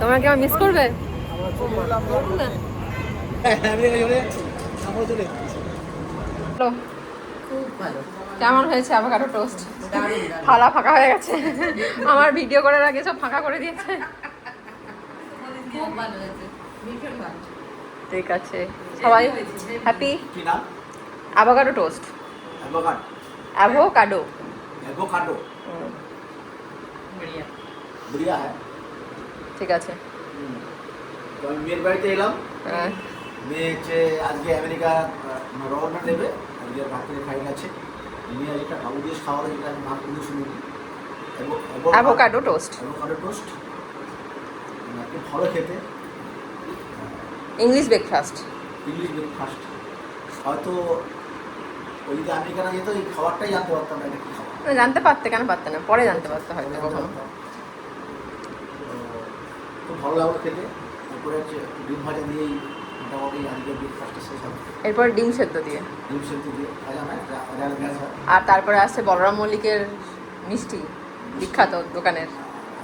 তোমরা কি আমার মিস করবে? চলো। কেমন হয়েছে অ্যাভোকাডো টোস্ট? থালা ফাঁকা হয়ে গেছে। আমার ভিডিও করার আগে সব ফাঁকা করে দিয়েছে। ঠিক আছে, সবাই happy? Avocado toast. Avocado. Avocado बढ़िया है। ঠিক আছে। তো আমি মেয়ের বাড়িতে এলাম। মেয়ে হচ্ছে আজকে আমেরিকা রওনা দেবে, আজকে রাত্রে ফ্লাইট আছে। মেয়ে আজ একটা বাংলাদেশ খাওয়ার যেটা আমি নাম করে শুনিনি, অ্যাভোকাডো টোস্ট। অ্যাভোকাডো টোস্ট খুব ভালো খেতে। English breakfast. ইংলিশ ব্রেকফাস্ট হয়তো ওই যদি আমেরিকা না যেত এই খাবারটাই জানতে পারতাম না এটা কী খাবার। জানতে পারতে, কেন পারতে না, পরে জানতে পারতে হয়তো কখনো। খুব ভালো লাগলো খেতে। তারপরে হচ্ছে ডিম ভাজা দিয়েই মোটামুটি আজকে ব্রেকফাস্টটা শেষ হবে। এরপর ডিম সেদ্ধ দিয়ে। ডিম সেদ্ধ দিয়ে ভাজা না, গ্যাস হয়। আর তারপরে আসছে বলরাম মল্লিকের মিষ্টি, বিখ্যাত দোকানের।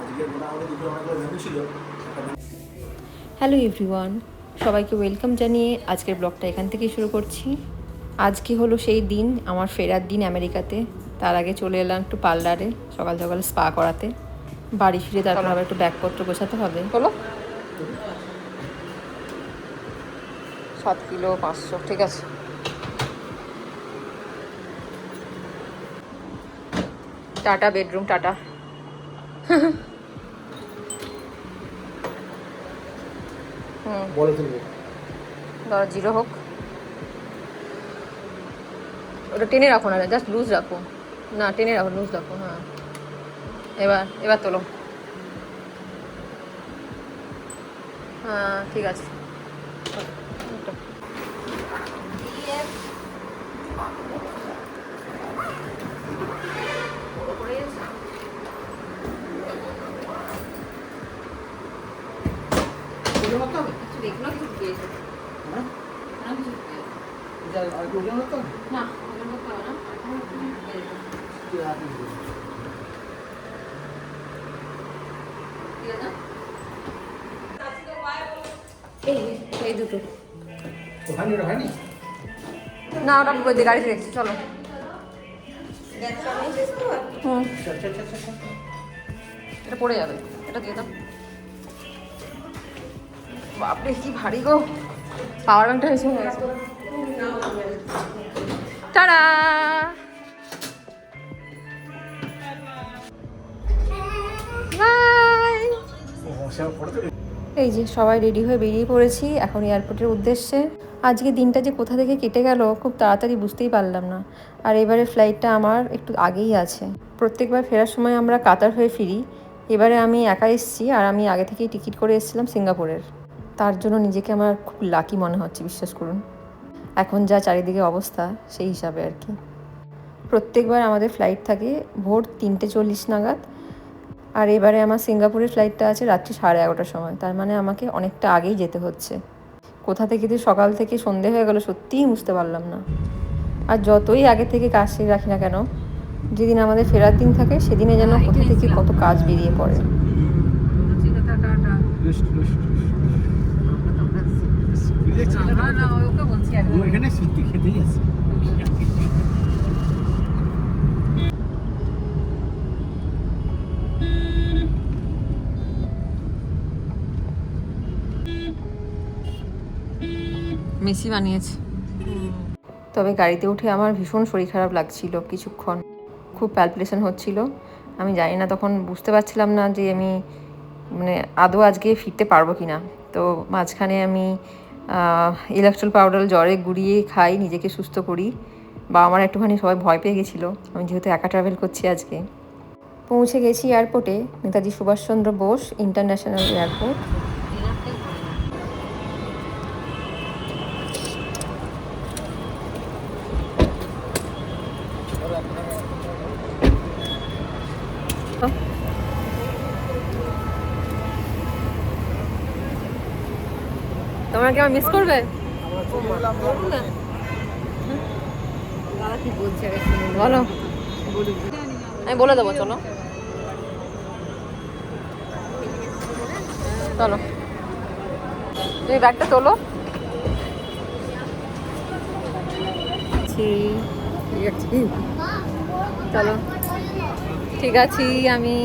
আজকে মোটামুটি দুপুরে অনেকগুলো মেনু ছিল। হ্যালো এভরিওয়ান, সবাইকে ওয়েলকাম জানিয়ে আজকের ব্লগটা এখান থেকেই শুরু করছি। আজকে হলো সেই দিন, আমার ফেরার দিন আমেরিকাতে। তার আগে চলে এলাম একটু পার্লারে সকাল সকাল স্পা করাতে। বাড়ি ফিরে তারপর আবার একটু ব্যাগপত্র গোছাতে হবে। চলো। 7 কিলো 500, ঠিক আছে। Tata bedroom, tata. বলে তুলবো ধরো 0 হোক, ওটা টেনে রাখো না, জাস্ট লুজ রাখো। না টেনে রাখো, লুজ রাখো। হ্যাঁ, এবার তোলো। হ্যাঁ ঠিক আছে। এই দুটো হয়নি না, ওটা গাড়িতে দেখছি, চলো। এটা পড়ে যাবে, এটা দিয়ে দাও। বাপরে কি ভারী গো, পাওয়ার ব্যাংকটা এসে গেছে। টাটা। এই যে সবাই রেডি হয়ে বেরিয়ে পড়েছি এখন এয়ারপোর্টের উদ্দেশ্যে। আজকে দিনটা যে কোথা থেকে কেটে গেল খুব তাড়াতাড়ি বুঝতেই পারলাম না। আর এবারে ফ্লাইটটা আমার একটু আগেই আছে। প্রত্যেকবার ফেরার সময় আমরা কাতার হয়ে ফিরি, এবারে আমি একা এসেছি আর আমি আগে থেকেই টিকিট করে এসেছিলাম সিঙ্গাপুরের। তার জন্য নিজেকে আমার খুব লাকি মনে হচ্ছে, বিশ্বাস করুন। এখন যা চারিদিকে অবস্থা সেই হিসাবে আর কি। প্রত্যেকবার আমাদের ফ্লাইট থাকে ভোর 3:40 নাগাদ, আর এবারে আমার সিঙ্গাপুরের ফ্লাইটটা আছে রাত্রি 11:30টার সময়। তার মানে আমাকে অনেকটা আগেই যেতে হচ্ছে। কোথা থেকে যে সকাল থেকে সন্ধে হয়ে গেল সত্যিই বুঝতে পারলাম না। আর যতই আগে থেকে কাজ সেরে রাখি না কেন, যেদিন আমাদের ফেরার দিন থাকে সেদিনে যেন কোথা থেকে কত কাজ বেরিয়ে পড়ে। মেসি বানিয়েছে। তবে গাড়িতে উঠে আমার ভীষণ শরীর খারাপ লাগছিল কিছুক্ষণ, খুব প্যালপিটেশন হচ্ছিল। আমি জানি না, তখন বুঝতে পারছিলাম না যে আমি মানে আদৌ আজকে ফিরতে পারবো কি না। তো মাঝখানে আমি ইলেকট্রল পাউডার জ্বরে গুঁড়িয়ে খাই, নিজেকে সুস্থ করি। বা আমার একটুখানি সবাই ভয় পেয়ে গেছিলো, আমি যেহেতু একা ট্রাভেল করছি আজকে। পৌঁছে গেছি এয়ারপোর্টে, নেতাজি সুভাষচন্দ্র বোস ইন্টারন্যাশনাল এয়ারপোর্ট। তোমরা কি আমার মিস করবে? বলো, আমি বলে দেবো, চলো। চলো, তুমি ব্যাগটা তোলো। চলো, ঠিক আছি আমি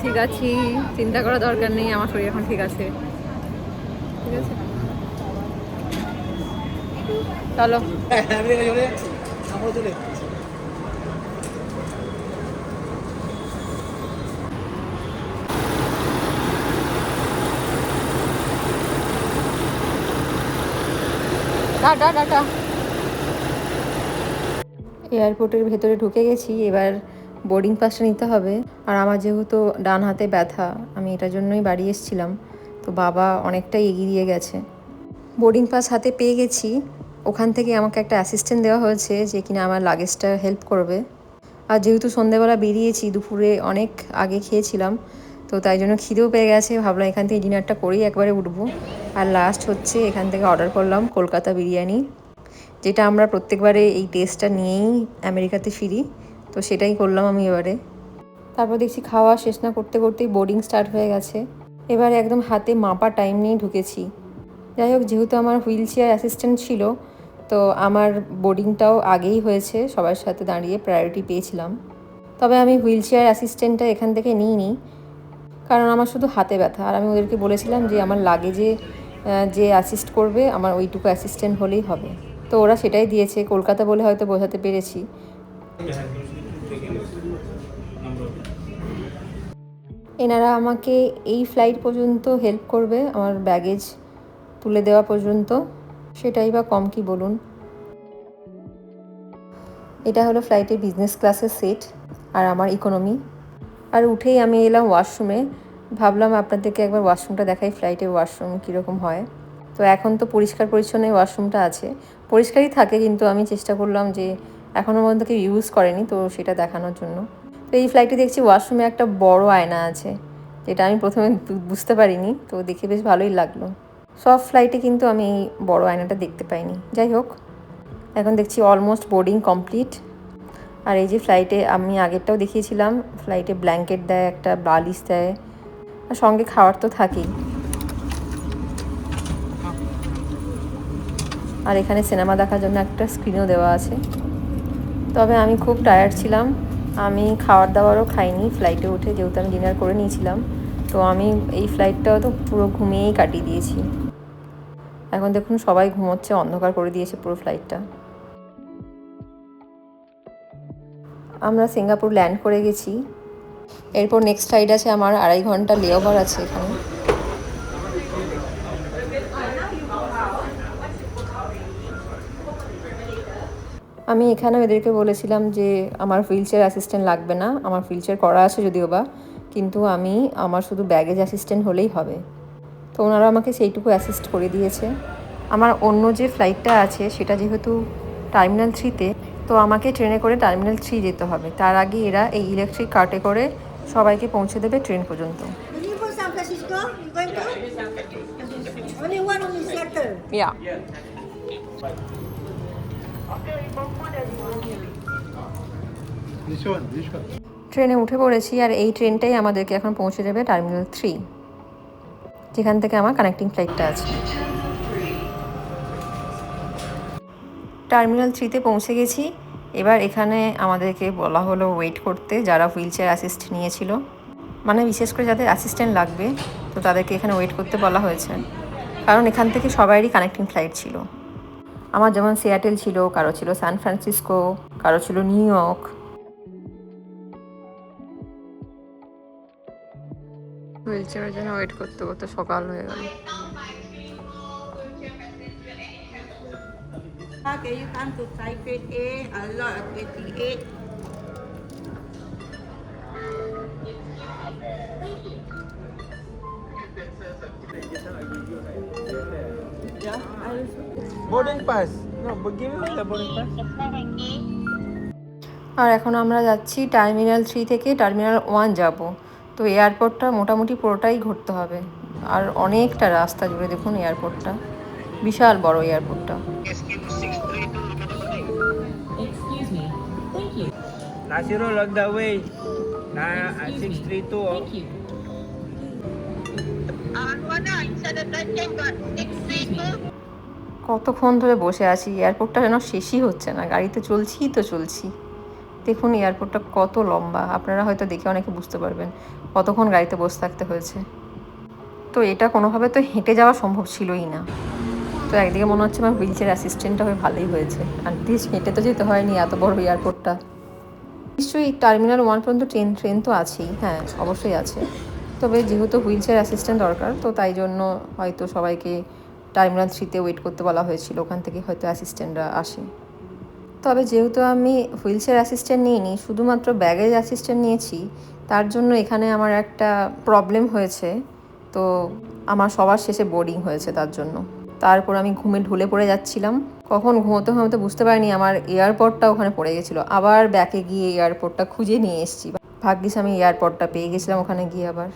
ঠিক আছি, চিন্তা করার দরকার নেই, আমার শরীর এখন ঠিক আছে। ঠিক আছে, চলো। Tata tata. এয়ারপোর্টের ভেতরে ঢুকে গেছি, এবার বোর্ডিং পাসটা নিতে হবে। আর আমার যেহেতু ডান হাতে ব্যথা, আমি এটার জন্যই বাড়ি এসেছিলাম, তো বাবা অনেকটাই এগিয়ে দিয়ে গেছে। বোর্ডিং পাস হাতে পেয়ে গেছি। ওখান থেকে আমাকে একটা অ্যাসিস্ট্যান্ট দেওয়া হয়েছে যে কিনা আমার লাগেজটা হেল্প করবে। আর যেহেতু সন্ধ্যেবেলা বেরিয়েছি, দুপুরে অনেক আগে খেয়েছিলাম, তো তাই জন্য খিদেও পেয়ে গেছে, ভাবলাম এখান থেকে ডিনারটা করেই একবারে উঠবো। আর লাস্ট হচ্ছে এখান থেকে অর্ডার করলাম কলকাতা বিরিয়ানি, যেটা আমরা প্রত্যেকবারে এই টেস্টটা নিয়েই আমেরিকাতে ফিরি, তো সেটাই করলাম আমি এবারে। তারপর দেখছি খাওয়া শেষ না করতে করতেই বোর্ডিং স্টার্ট হয়ে গেছে। এবার একদম হাতে মাপা টাইম নিয়েই ঢুকেছি। যাই হোক, যেহেতু আমার হুইল চেয়ার অ্যাসিস্ট্যান্ট ছিল, তো আমার বোর্ডিংটাও আগেই হয়েছে, সবার সাথে দাঁড়িয়ে প্রায়োরিটি পেয়েছিলাম। তবে আমি হুইল চেয়ার অ্যাসিস্ট্যান্টটা এখান থেকে নিইনি, কারণ আমার শুধু হাতে ব্যথা। আর আমি ওদেরকে বলেছিলাম যে আমার লাগেজে যে অ্যাসিস্ট করবে আমার ওইটুকু অ্যাসিস্ট্যান্ট হলেই হবে, তো ওরা সেটাই দিয়েছে। কলকাতা বলে হয়তো বোঝাতে পেরেছি। এনারা আমাকে এই ফ্লাইট পর্যন্ত হেল্প করবে, আমার ব্যাগেজ তুলে দেওয়া পর্যন্ত, সেটাই বা কম কি বলুন। এটা হলো ফ্লাইটের বিজনেস ক্লাসের সিট, আর আমার ইকোনমি। আর উঠেই আমি এলাম ওয়াশরুমে, ভাবলাম আপনাদেরকে একবার ওয়াশরুমটা দেখাই, ফ্লাইটের ওয়াশরুম কীরকম হয়। তো এখন তো পরিষ্কার পরিচ্ছন্ন ওয়াশরুমটা আছে, পরিষ্কারই থাকে, কিন্তু আমি চেষ্টা করলাম যে এখনও পর্যন্ত কেউ ইউজ করেনি, তো সেটা দেখানোর জন্য। তো এই ফ্লাইটে দেখছি ওয়াশরুমে একটা বড় আয়না আছে, যেটা আমি প্রথমে বুঝতে পারিনি, তো দেখে বেশ ভালোই লাগলো। সব ফ্লাইটে কিন্তু আমি এই বড় আয়নাটা দেখতে পাইনি। যাই হোক, এখন দেখছি অলমোস্ট বোর্ডিং কমপ্লিট। আর এই যে ফ্লাইটে আমি আগেরটাও দেখিয়েছিলাম, ফ্লাইটে ব্ল্যাঙ্কেট দেয়, একটা বালিশ দেয়, আর সঙ্গে খাওয়ার তো থাকেই। আর এখানে সিনেমা দেখার জন্য একটা স্ক্রিনও দেওয়া আছে। তবে আমি খুব টায়ার্ড ছিলাম, আমি খাওয়ার দাওয়ারও খাইনি ফ্লাইটে উঠে, যেহেতু আমি ডিনার করে নিয়েছিলাম। তো আমি এই ফ্লাইটটাও তো পুরো ঘুমিয়েই কাটিয়ে দিয়েছি। এখন দেখুন সবাই ঘুমোচ্ছে, অন্ধকার করে দিয়েছে পুরো ফ্লাইটটা। আমরা সিঙ্গাপুর ল্যান্ড করে গেছি। এরপর নেক্সট ফ্লাইট আছে আমার, 2.5 ঘন্টা লেওভার আছে এখানে। আমি এখানে এদেরকে বলেছিলাম যে আমার হুইল চেয়ার অ্যাসিস্ট্যান্ট লাগবে না, আমার হুইল চেয়ার করা আছে যদিও বা, কিন্তু আমার শুধু ব্যাগেজ অ্যাসিস্ট্যান্ট হলেই হবে। তো ওনারা আমাকে সেইটুকু অ্যাসিস্ট করে দিয়েছে। আমার অন্য যে ফ্লাইটটা আছে সেটা যেহেতু টার্মিনাল 3-তে, তো আমাকে ট্রেনে করে টার্মিনাল 3 যেতে হবে। তার আগে এরা এই ইলেকট্রিক কার্টে করে সবাইকে পৌঁছে দেবে ট্রেন পর্যন্ত। ট্রেনে উঠে পড়েছি, আর এই ট্রেনটাই আমাদেরকে এখন পৌঁছে দেবে টার্মিনাল 3, যেখান থেকে আমার কানেক্টিং ফ্লাইটটা আছে। টার্মিনাল 3-তে পৌঁছে গেছি। এবার এখানে আমাদেরকে বলা হলো ওয়েট করতে, যারা হুইল চেয়ার অ্যাসিস্ট নিয়েছিল, মানে বিশেষ করে যাদের অ্যাসিস্ট্যান্ট লাগবে, তো তাদেরকে এখানে ওয়েট করতে বলা হয়েছে, কারণ এখান থেকে সবারই কানেক্টিং ফ্লাইট ছিল। আমার যেমন সিয়াটেল ছিল, কারো ছিল সান ফ্রান্সিসকো, কারো ছিল নিউ ইয়র্ক। হুইল চেয়ারের জন্য ওয়েট করতে করতে সকাল হয়ে গেল। Okay, you come to Taipei A, a lot of 28. Yeah, boarding pass. No, but give me the boarding pass. আর এখন আমরা যাচ্ছি টার্মিনাল 3 থেকে টার্মিনাল 1 যাব। তো এয়ারপোর্টটা মোটামুটি পুরোটাই ঘুরতে হবে, আর অনেকটা রাস্তা জুড়ে দেখুন এয়ারপোর্টটা, বিশাল বড় এয়ারপোর্টটা। Nasi roll on the way. 632. Thank you. কতক্ষণ ধরে বসে আছি, এয়ারপোর্টটা যেন শেষই হচ্ছে না, গাড়িতে চলছি তো চলছি। দেখুন এয়ারপোর্টটা কত লম্বা, আপনারা হয়তো দেখে অনেকে বুঝতে পারবেন কতক্ষণ গাড়িতে বসে থাকতে হয়েছে। তো এটা কোনোভাবে তো হেঁটে যাওয়া সম্ভব ছিলই না। তো একদিকে মনে হচ্ছে আমার হুইল চেয়ার অ্যাসিস্ট্যান্টটা হয়ে ভালোই হয়েছে, আর প্লিজ হেঁটে তো যেতে হয়নি এত বড় এয়ারপোর্টটা। নিশ্চয়ই টার্মিনাল 1 পর্যন্ত ট্রেন তো আছেই, হ্যাঁ অবশ্যই আছে। তবে যেহেতু হুইল চেয়ার অ্যাসিস্ট্যান্ট দরকার, তো তাই জন্য হয়তো সবাইকে টার্মিনাল 3-তে ওয়েট করতে বলা হয়েছিল, ওখান থেকে হয়তো অ্যাসিস্ট্যান্টরা আসে। তবে যেহেতু আমি হুইল চেয়ার অ্যাসিস্ট্যান্ট নিইনি, শুধুমাত্র ব্যাগেজ অ্যাসিস্ট্যান্ট নিয়েছি, তার জন্য এখানে আমার একটা প্রবলেম হয়েছে। তো আমার সবার শেষে বোর্ডিং হয়েছে তার জন্য। তারপর আমি ঘুমে ঢলে পড়ে যাচ্ছিলাম, কখন ঘুমোতে ঘুমোতে বুঝতে পারিনি আমার এয়ারপডটা ওখানে পড়ে গেছিলো। আবার ব্যাকে গিয়ে এয়ারপডটা খুঁজে নিয়ে এসেছি, ভাগ্যিস আমি এয়ারপডটা পেয়ে গেছিলাম ওখানে গিয়ে। আবার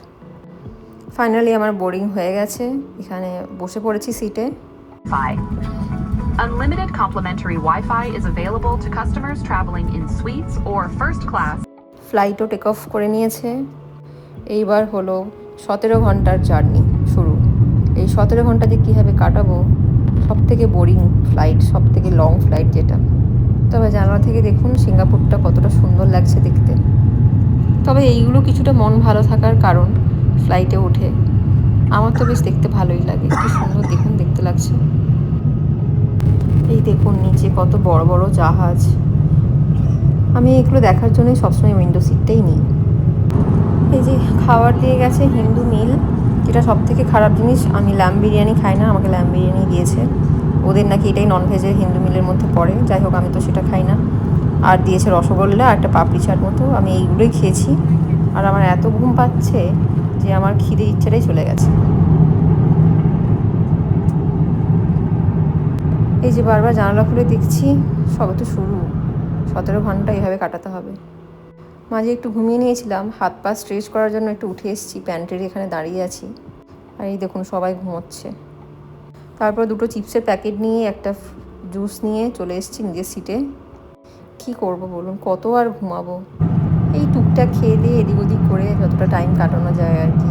ফাইনালি আমার বোর্ডিং হয়ে গেছে, এখানে বসে পড়েছি সিটে। Unlimited complimentary Wi-Fi is available to customers traveling in suites or first class. ফ্লাইটও টেক অফ করে নিয়েছে। এইবার হলো 17 ঘন্টার জার্নি শুরু। এই 17 ঘন্টা যে কীভাবে কাটাবো, সব থেকে বোরিং ফ্লাইট, সব থেকে লং ফ্লাইট যেটা। তবে জানালা থেকে দেখুন সিঙ্গাপুরটা কতটা সুন্দর লাগছে দেখতে। তবে এইগুলো কিছুটা মন ভালো থাকার কারণ, ফ্লাইটে উঠে আমার তো বেশ দেখতে ভালোই লাগে, কি সুন্দর দেখুন দেখতে লাগছে। এই দেখুন নিচে কত বড় বড় জাহাজ। আমি এগুলো দেখার জন্যই সবসময় উইন্ডো সিটটাই নিই। এই যে খাবার দিয়ে গেছে হিন্দু মিল, যেটা সব থেকে খারাপ জিনিস, আমি ল্যাম্ব বিরিয়ানি খাই না, আমাকে ল্যাম্ব বিরিয়ানি দিয়েছে। ওদের নাকি এটাই ননভেজের হিন্দু মিলের মধ্যে পড়ে, যাই হোক আমি তো সেটা খাই না। আর দিয়েছে রসগোল্লা আর একটা পাপড়ি চাট মতো, আমি এইগুলোই খেয়েছি। আর আমার এত ঘুম পাচ্ছে যে আমার খিদে ইচ্ছাটাই চলে গেছে। এই যে বারবার জানালা খুলে দেখছি, সবে তো শুরু, 17 ঘন্টা এভাবে কাটাতে হবে। মাঝে একটু ঘুমিয়ে নিয়েছিলাম, হাত পা স্ট্রেচ করার জন্য একটু উঠে এসেছি, প্যান্টের এখানে দাঁড়িয়ে আছি। আর এই দেখুন সবাই ঘুমোচ্ছে। তারপর দুটো চিপসের প্যাকেট নিয়ে একটা জুস নিয়ে চলে এসেছি নিজের সিটে। কি করব বলুন, কত আর ঘুমাবো, এই টুকটাক খেয়ে দিয়ে এদিক ওদিক করে যতটা টাইম কাটানো যায় আর কি।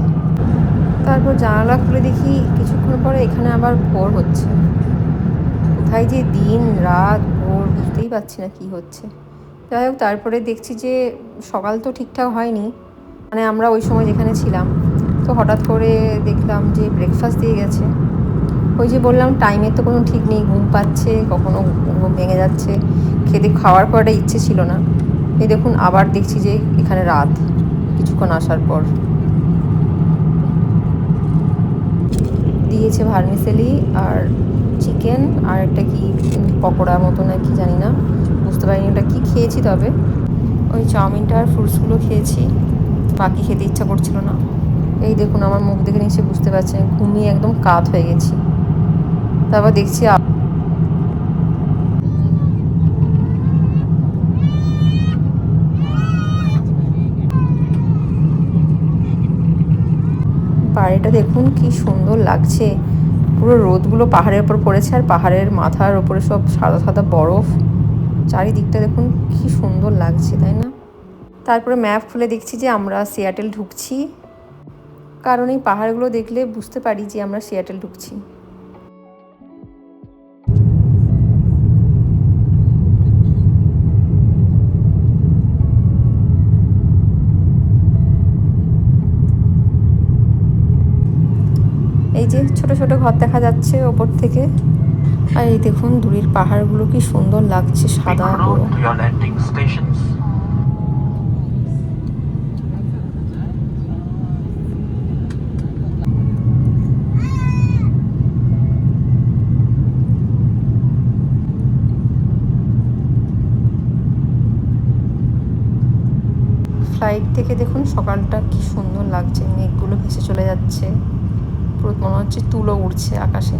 তারপর জানালা খুলে দেখি কিছুক্ষণ পরে এখানে আবার ভোর হচ্ছে। কোথায় যে দিন রাত ভোর বুঝতেই পারছি না কি হচ্ছে। যাই হোক তারপরে দেখছি যে সকাল তো ঠিকঠাক হয়নি, মানে আমরা ওই সময় যেখানে ছিলাম, তো হঠাৎ করে দেখলাম যে ব্রেকফাস্ট দিয়ে গেছে। ওই যে বললাম টাইমের তো কোনো ঠিক নেই, ঘুম পাচ্ছে, কখনো ঘুম ভেঙে যাচ্ছে, খেতে খাওয়ার পর একটা ইচ্ছে ছিল না। এই দেখুন আবার দেখছি যে এখানে রাত কিছুক্ষণ আসার পর। দিয়েছে ভার্মিসেলি আর চিকেন আর একটা কি পকোড়া মতো না কি জানি না, বুঝতে পারিনি ওটা কি খেয়েছি। তবে ওই চাউমিনটা আর ফ্রুটসগুলো খেয়েছি, বাকি খেতে ইচ্ছা করছিল না। এই দেখুন আমার মুখ দেখে নিশ্চয়ই বুঝতে পারছেন ঘুমিয়ে একদম কাত হয়ে গেছি। তারপর দেখছি বাড়িটা দেখুন কি সুন্দর লাগছে, পুরো রোদগুলো পাহাড়ের ওপর পড়েছে আর পাহাড়ের মাথার ওপরে সব সাদা সাদা বরফ, চারিদিকটা দেখুন কি সুন্দর লাগছে, তাই না? তারপরে ম্যাপ খুলে দেখছি যে আমরা সিয়াটেল ঢুকছি, কারণ এই পাহাড়গুলো দেখলে বুঝতে পারি যে আমরা সিয়াটেল ঢুকছি। এই যে ছোট ছোট ঘর দেখা যাচ্ছে ওপর থেকে, আর এই দেখুন দূরের পাহাড়গুলো কি সুন্দর লাগছে, সাদা পুরো। ফ্লাইট থেকে দেখুন সকালটা কি সুন্দর লাগছে, মেঘগুলো ভেসে চলে যাচ্ছে, পুরো মনে হচ্ছে তুলো উড়ছে আকাশে।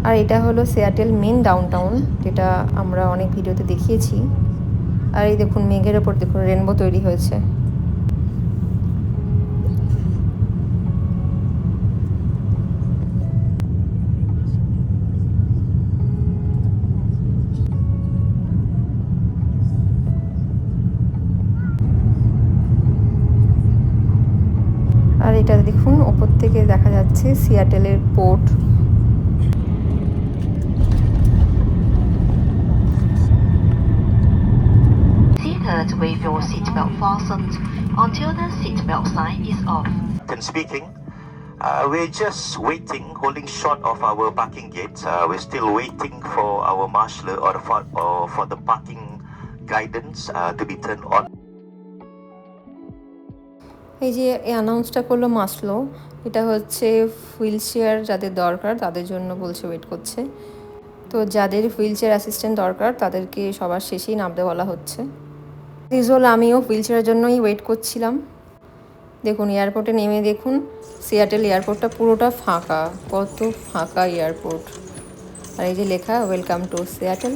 আর এটা হলো সিয়াটেল মেন ডাউনটাউন, যেটা আমরা অনেক ভিডিওতে দেখিয়েছি। আর এই দেখুন মেঘের ওপর দেখুন রেনবো তৈরি হয়েছে। এটা দেখুন ওপর থেকে দেখা যাচ্ছে সিয়াটেলের port. Seated with your seatbelt fastened until the seatbelt sign is off. Speaking. We're just waiting, holding short of our parking gates. We're still waiting for our marshal or for the parking guidance to be turned on. এই যে এই অ্যানাউন্সটা করলো Maslow, এটা হচ্ছে wheel chair যাদের দরকার তাদের জন্য বলছে, ওয়েট করছে। তো যাদের হুইল চেয়ার অ্যাসিস্ট্যান্ট দরকার তাদেরকে সবার শেষেই নামতে বলা হচ্ছে। ইউজুয়াল আমিও হুইল চেয়ারের জন্যই ওয়েট করছিলাম। দেখুন এয়ারপোর্টে নেমে দেখুন সিয়াটেল এয়ারপোর্টটা পুরোটা ফাঁকা, কত ফাঁকা এয়ারপোর্ট। আর এই যে লেখা ওয়েলকাম টু সিয়াটেল।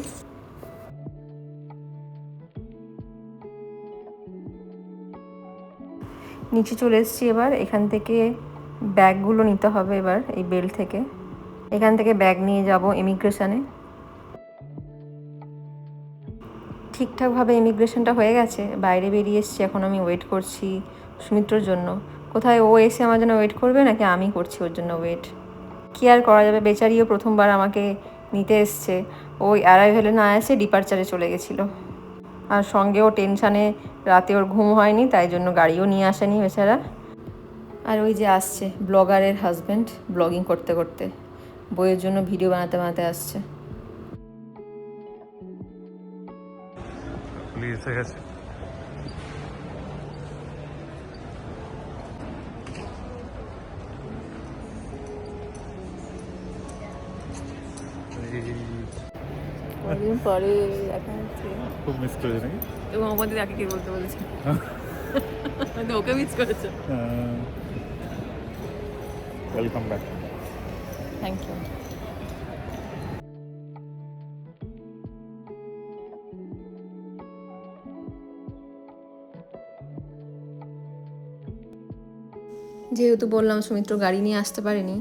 নিচে চলে এসেছি এবার। এখান থেকে ব্যাগগুলো নিতে হবে এবার এই বেল্ট থেকে। এখান থেকে ব্যাগ নিয়ে যাব ইমিগ্রেশনে। ঠিকঠাকভাবে ইমিগ্রেশনটা হয়ে গেছে, বাইরে বেরিয়ে এসেছি। এখন আমি ওয়েট করছি সুমিত্রর জন্য। কোথায় ও এসে আমার জন্য ওয়েট করবে নাকি আমি করছি ওর জন্য ওয়েট, কি আর করা যাবে। বেচারিও প্রথমবার আমাকে নিতে এসছে, ওই অ্যারাইভেলে না এসে ডিপারচারে চলে গেছিলো। আর সঙ্গেও টেনশানে রাতে ওর ঘুম হয়নি, তাই জন্য গাড়িও নিয়ে আসেনি বেচারা। আর ওই যে আসছে ব্লগারের হাজব্যান্ড, ব্লগিং করতে করতে বইয়ের জন্য ভিডিও বানাতে বানাতে আসছে। পুলিশ এসে গেছে। কদিন পরে দেখা হচ্ছে খুব মিস করেছে নাকি? এবং আমাদের আগে কে বলতে বলেছে ওকে মিস করেছে। Welcome back. Thank you. যেহেতু বললাম সুমিত্র গাড়ি নিয়ে আসতে পারেনি,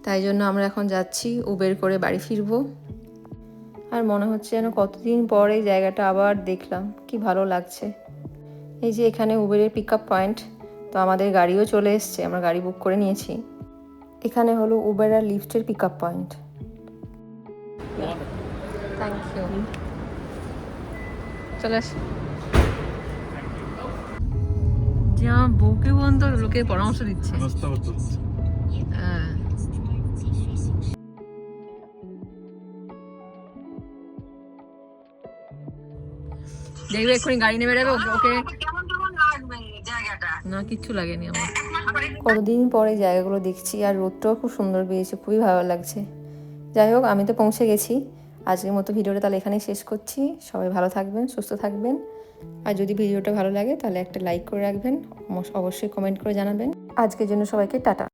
তাই জন্য আমরা এখন যাচ্ছি উবের করে বাড়ি ফিরবো। আর মনে হচ্ছে যেন কতদিন পরে জায়গাটা আবার দেখলাম, কি ভালো লাগছে। এই যে এখানে উবেরের পিক আপ পয়েন্ট, তো আমাদের গাড়িও চলে এসছে, আমরা গাড়ি বুক করে নিয়েছি। এখানে হলো উবের আর লিফটের pick up point. Thank you. চলে আসি। যে আমার বউকে বন্ধ লোকে পরামর্শ দিচ্ছে। হ্যাঁ দেখবে এক্ষুনি গাড়ি নেমে যাবে ওকে। না কিচ্ছু লাগেনি আমার। কতদিন পরে জায়গাগুলো দেখছি আর রোদটাও খুব সুন্দর পেয়েছে, খুবই ভালো লাগছে। যাই হোক আমি তো পৌঁছে গেছি। আজকের মতো ভিডিওটা তাহলে এখানেই শেষ করছি। সবাই ভালো থাকবেন, সুস্থ থাকবেন। আর যদি ভিডিওটা ভালো লাগে তাহলে একটা লাইক করে রাখবেন, অবশ্যই কমেন্ট করে জানাবেন। আজকের জন্য সবাইকে টাটা।